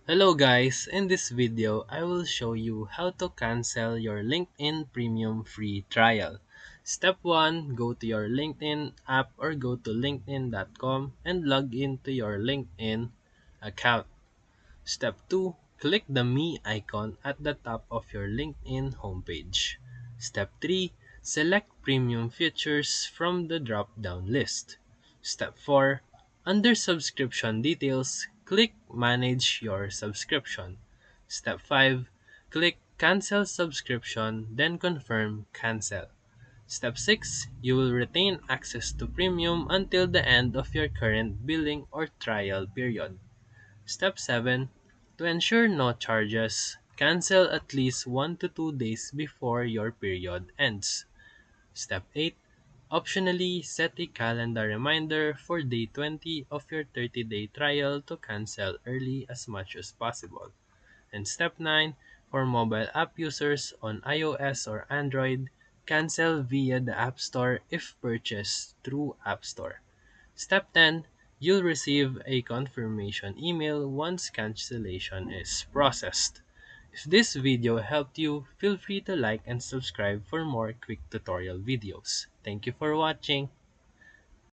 Hello guys, in this video I will show you how to cancel your LinkedIn Premium free trial. Step 1, go to your LinkedIn app or go to linkedin.com and log into your LinkedIn account. Step 2, click the Me icon at the top of your LinkedIn homepage. Step 3, select Premium Features from the drop-down list. Step 4, under Subscription Details, click Manage Your Subscription. Step 5, click Cancel Subscription, then confirm Cancel. Step 6, you will retain access to Premium until the end of your current billing or trial period. Step 7. To ensure no charges, cancel at least 1 to 2 days before your period ends. Step 8. Optionally, set a calendar reminder for day 20 of your 30-day trial to cancel early as much as possible. And step 9. For mobile app users on iOS or Android, cancel via the App Store if purchased through App Store. Step 10. You'll receive a confirmation email once cancellation is processed. If this video helped you, feel free to like and subscribe for more quick tutorial videos. Thank you for watching.